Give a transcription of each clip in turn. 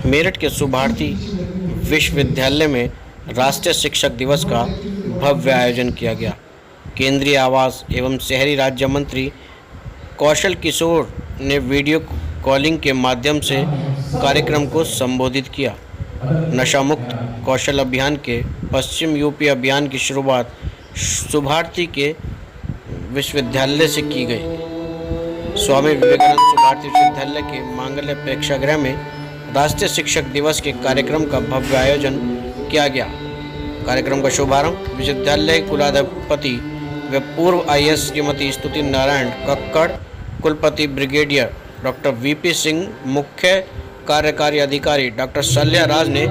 मेरठ के सुभारती विश्वविद्यालय में राष्ट्रीय शिक्षक दिवस का भव्य आयोजन किया गया। केंद्रीय आवास एवं शहरी राज्य मंत्री कौशल किशोर ने वीडियो कॉलिंग के माध्यम से कार्यक्रम को संबोधित किया। नशा मुक्त कौशल अभियान के पश्चिम यूपी अभियान की शुरुआत सुभारती के विश्वविद्यालय से की गई। स्वामी विवेकानंद सुभारती विश्वविद्यालय के मांगल्य प्रेक्षागृह में राष्ट्रीय शिक्षक दिवस के कार्यक्रम का भव्य आयोजन किया गया। कार्यक्रम का शुभारंभ विश्वविद्यालय कुलाधिपति व पूर्व आईएएस श्रीमती स्तुति नारायण कक्कड़, कुलपति ब्रिगेडियर डॉक्टर वीपी सिंह, मुख्य कार्यकारी अधिकारी डॉक्टर शल्या राज ने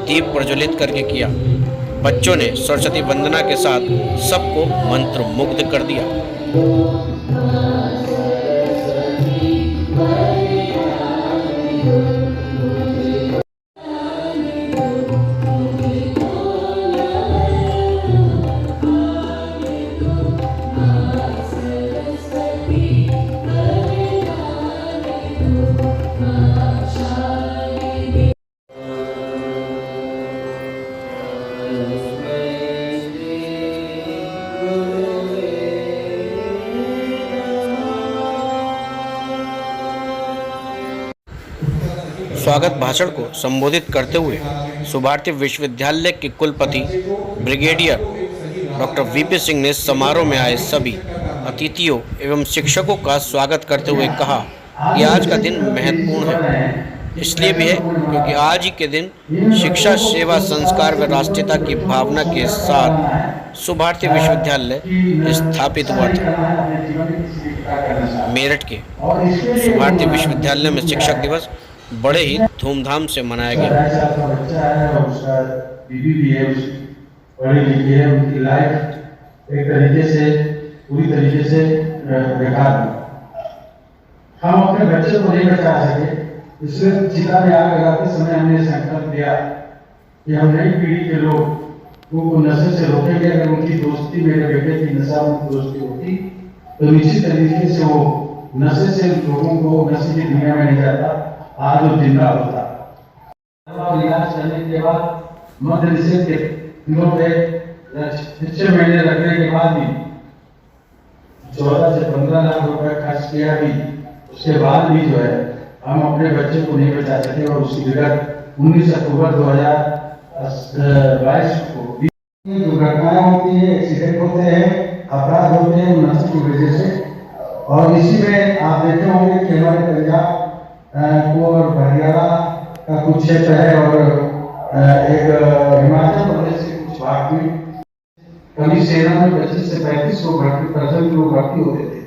दीप प्रज्वलित करके किया। बच्चों ने सरस्वती वंदना के साथ सबको मंत्रमुग्ध कर दिया। स्वागत भाषण को संबोधित करते हुए सुभारती विश्वविद्यालय के कुलपति ब्रिगेडियर डॉक्टर वीपी सिंह ने समारोह में आए सभी अतिथियों एवं शिक्षकों का स्वागत करते हुए कहा कि आज का दिन महत्वपूर्ण है। इसलिए भी है क्योंकि आज ही के दिन शिक्षा, सेवा, संस्कार व राष्ट्रीयता की भावना के साथ सुभारती विश्वविद्यालय स्थापित हुआ था। मेरठ के सुभारती विश्वविद्यालय में शिक्षक दिवस बड़े ही धूमधाम से मनाया गया। पढ़ी लिखी है, उनकी लाइफ एक तरीके से पूरी तरीके से बेकार हुई। हम अपने बच्चे को नहीं बचा सके, इसलिए चिता में आग लगाते समय हमने संकल्प लिया कि हम नई पीढ़ी के लोग उनको नशे से रोकेंगे। अगर उनकी दोस्ती मेरे बेटे की नशा मुक्त दोस्ती होती तो निश्चित तरीके से वो नशे से लोगों को नशे की दुनिया में नहीं जाता, आज वो जिंदा होता। इलाज करने के बाद मध्य निषेध के दिनों पे 6 महीने रखने के बाद भी 14 से 15 लाख रुपए खर्च किया भी, उसके बाद भी जो है हम अपने बच्चे को नहीं बचा सके और उसकी जगह 19 अक्टूबर 2022 को दुर्घटनाएं होती है, एक्सीडेंट होते हैं, अपराध होते हैं नशे की वजह से। और इसी में आप देखे होंगे कि हमारे पंजाब और हरियाणा का कुछ क्षेत्र है और एक हिमाचल प्रदेश के कुछ भाग में कभी सेना में 25 से 35 लोग भर्ती होते थे।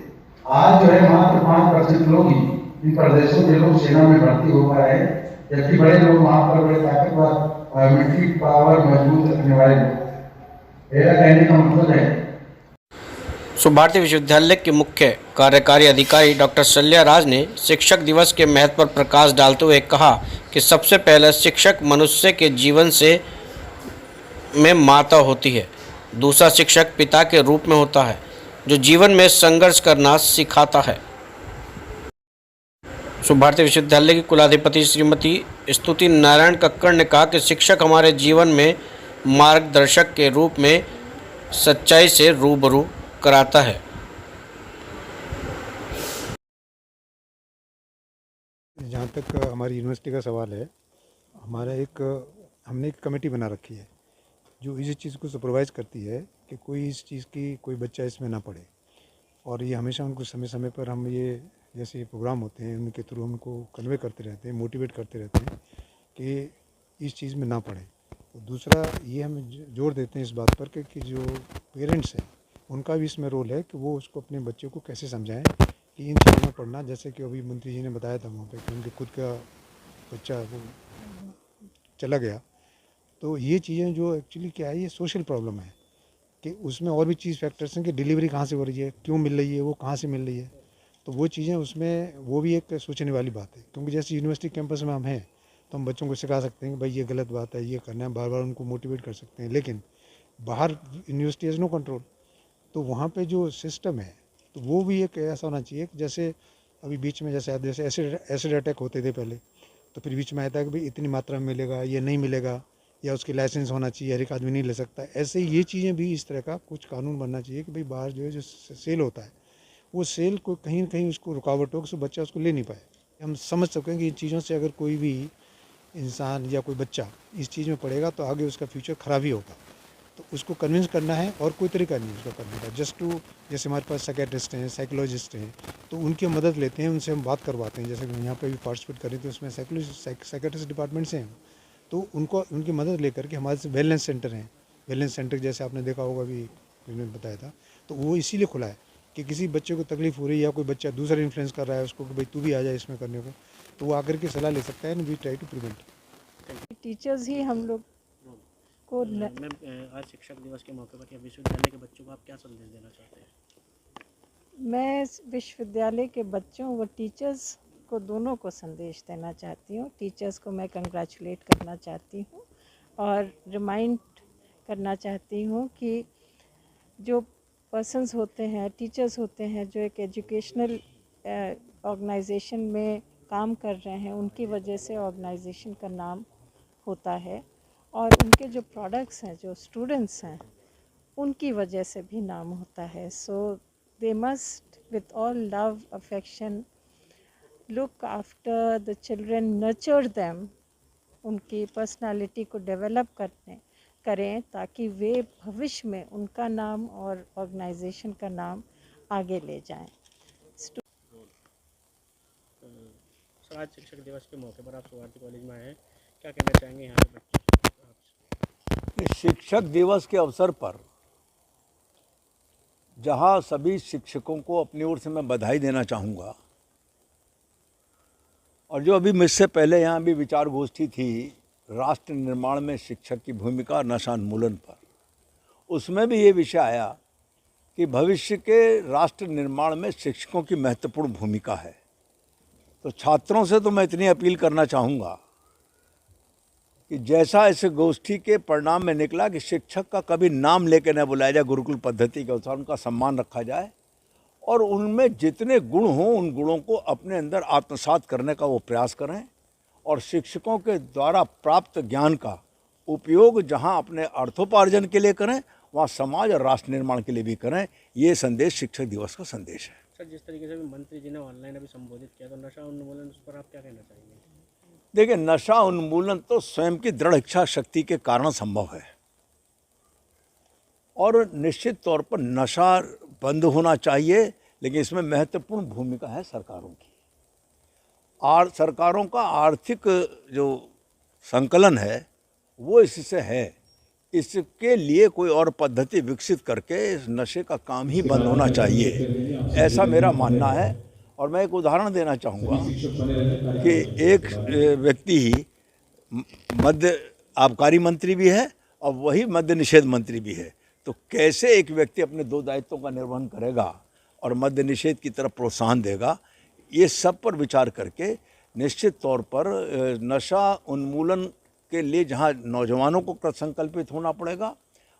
आज जो है मात्र 5% लोग ही इन प्रदेशों के लोग सेना में भर्ती हो पा रहे हैं, जबकि बड़े लोग वहां पर बड़े ताकतवर मिलिट्री पावर मजबूत रखने वाले लोग। मेरा कहने का मतलब है सुभारती विश्वविद्यालय के मुख्य कार्यकारी अधिकारी डॉक्टर शल्या राज ने शिक्षक दिवस के महत्व पर प्रकाश डालते हुए कहा कि सबसे पहले शिक्षक मनुष्य के जीवन से में माता होती है। दूसरा शिक्षक पिता के रूप में होता है जो जीवन में संघर्ष करना सिखाता है। सुभारती विश्वविद्यालय की कुलाधिपति श्रीमती स्तुति नारायण कक्कड़ ने कहा कि शिक्षक हमारे जीवन में मार्गदर्शक के रूप में सच्चाई से रूबरू कराता है। जहाँ तक हमारी यूनिवर्सिटी का सवाल है, हमने एक कमेटी बना रखी है जो इस चीज़ को सुपरवाइज़ करती है कि कोई बच्चा इसमें ना पढ़े। और ये हमेशा उनको समय समय पर हम ये जैसे प्रोग्राम होते हैं उनके थ्रू हम उनको कन्वे करते रहते हैं, मोटिवेट करते रहते हैं कि इस चीज़ में ना पढ़ें। तो दूसरा ये हम जोर देते हैं इस बात पर कि जो पेरेंट्स हैं उनका भी इसमें रोल है कि वो उसको अपने बच्चे को कैसे समझाएं कि इन चीज़ों में पढ़ना, जैसे कि अभी मंत्री जी ने बताया था वहाँ पे कि उनके खुद का बच्चा वो चला गया। तो ये चीज़ें जो एक्चुअली क्या है, ये सोशल प्रॉब्लम है कि उसमें और भी चीज़ फैक्टर्स हैं कि डिलीवरी कहाँ से हो रही है, क्यों मिल रही है, वो कहाँ से मिल रही है। तो वो चीज़ें उसमें वो भी एक सोचने वाली बात है, क्योंकि जैसे यूनिवर्सिटी कैंपस में हम हैं तो हम बच्चों को सिखा सकते हैं कि भाई ये गलत बात है, ये करना है, बार बार उनको मोटिवेट कर सकते हैं। लेकिन बाहर यूनिवर्सिटी हैज़ नो कंट्रोल, तो वहाँ पे जो सिस्टम है तो वो भी एक ऐसा होना चाहिए कि जैसे अभी बीच में जैसे एसिड अटैक होते थे पहले, तो फिर बीच में आता है कि भाई इतनी मात्रा में मिलेगा, ये नहीं मिलेगा, या उसकी लाइसेंस होना चाहिए, हर एक आदमी नहीं ले सकता। ऐसे ही ये चीज़ें भी इस तरह का कुछ कानून बनना चाहिए कि भाई बाहर जो है जो सेल होता है वो सेल को कहीं ना कहीं उसको रुकावट हो कि बच्चा उसको ले नहीं पाए। हम समझ सकते हैं कि इन चीज़ों से अगर कोई भी इंसान या कोई बच्चा इस चीज़ में पड़ेगा तो आगे उसका फ्यूचर ख़राब ही होगा। तो उसको कन्विंस करना है और कोई तरीका नहीं उसको करने का, जस्ट टू, जैसे हमारे पास साइकेट्रिस्ट हैं, साइकोलॉजिस्ट हैं, तो उनकी मदद लेते हैं, उनसे हम बात करवाते हैं। जैसे कि यहाँ पे भी पार्टिसिपेट करें तो उसमें साइकेट्रिस्ट डिपार्टमेंट से हैं, तो उनको उनकी मदद लेकर के हमारे से वेलनेस सेंटर हैं, वेलनेस सेंटर जैसे आपने देखा होगा अभी मैंने बताया था, तो वो इसीलिए खुला है कि किसी बच्चे को तकलीफ हो रही है या कोई बच्चा दूसरा इन्फ्लुएंस कर रहा है उसको कि भाई तू भी आ जाए इसमें करने को, तो वो आकर के सलाह ले सकता है and we try to prevent. Teachers ही हम लोग को मैम, आज शिक्षक दिवस के मौके पर या विश्वविद्यालय के बच्चों को आप क्या संदेश देना चाहते हैं? मैं विश्वविद्यालय के बच्चों व टीचर्स को दोनों को संदेश देना चाहती हूँ। टीचर्स को मैं कंग्रेचुलेट करना चाहती हूँ और रिमाइंड करना चाहती हूँ कि जो पर्सन्स होते हैं, टीचर्स होते हैं जो एक एजुकेशनल ऑर्गेनाइजेशन में काम कर रहे हैं, उनकी वजह से ऑर्गेनाइजेशन का नाम होता है और उनके जो प्रोडक्ट्स हैं, जो स्टूडेंट्स हैं, उनकी वजह से भी नाम होता है। So they must with all love affection look after the children, nurture them, उनकी पर्सनालिटी को डेवलप करें ताकि वे भविष्य में उनका नाम और ऑर्गेनाइजेशन का नाम आगे ले जाएं। सर, आज शिक्षक दिवस के मौके पर आप सुभारती कॉलेज में आए हैं, क्या कहना चाहेंगे यहाँ के बच्चे? शिक्षक दिवस के अवसर पर जहाँ सभी शिक्षकों को अपनी ओर से मैं बधाई देना चाहूँगा, और जो अभी मुझसे पहले यहाँ भी विचार गोष्ठी थी राष्ट्र निर्माण में शिक्षक की भूमिका नशा उन्मूलन पर, उसमें भी ये विषय आया कि भविष्य के राष्ट्र निर्माण में शिक्षकों की महत्वपूर्ण भूमिका है। तो छात्रों से तो मैं इतनी अपील करना चाहूँगा कि जैसा इस गोष्ठी के परिणाम में निकला कि शिक्षक का कभी नाम लेके न बुलाया जाए, गुरुकुल पद्धति के अनुसार उनका सम्मान रखा जाए और उनमें जितने गुण हों उन गुणों को अपने अंदर आत्मसात करने का वो प्रयास करें और शिक्षकों के द्वारा प्राप्त ज्ञान का उपयोग जहां अपने अर्थोपार्जन के लिए करें वहां समाज और राष्ट्र निर्माण के लिए भी करें। ये संदेश शिक्षक दिवस का संदेश है। सर, जिस तरीके से मंत्री जी ने ऑनलाइन अभी संबोधित किया, तो नशा उन्मूलन, उस पर आप क्या कहना चाहेंगे? देखिए, नशा उन्मूलन तो स्वयं की दृढ़ इच्छा शक्ति के कारण संभव है और निश्चित तौर पर नशा बंद होना चाहिए, लेकिन इसमें महत्वपूर्ण भूमिका है सरकारों की। सरकारों का आर्थिक जो संकलन है वो इससे है। इसके लिए कोई और पद्धति विकसित करके इस नशे का काम ही बंद होना चाहिए, ऐसा मेरा मानना है। और मैं एक उदाहरण देना चाहूँगा कि एक व्यक्ति ही मद्य आबकारी मंत्री भी है और वही मद्य निषेध मंत्री भी है, तो कैसे एक व्यक्ति अपने दो दायित्वों का निर्वहन करेगा और मद्य निषेध की तरफ प्रोत्साहन देगा? ये सब पर विचार करके निश्चित तौर पर नशा उन्मूलन के लिए जहाँ नौजवानों को संकल्पित होना पड़ेगा,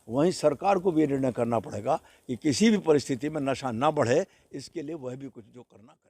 वहीं सरकार को भी निर्णय करना पड़ेगा कि किसी भी परिस्थिति में नशा ना बढ़े, इसके लिए वह भी कुछ जो करना करे।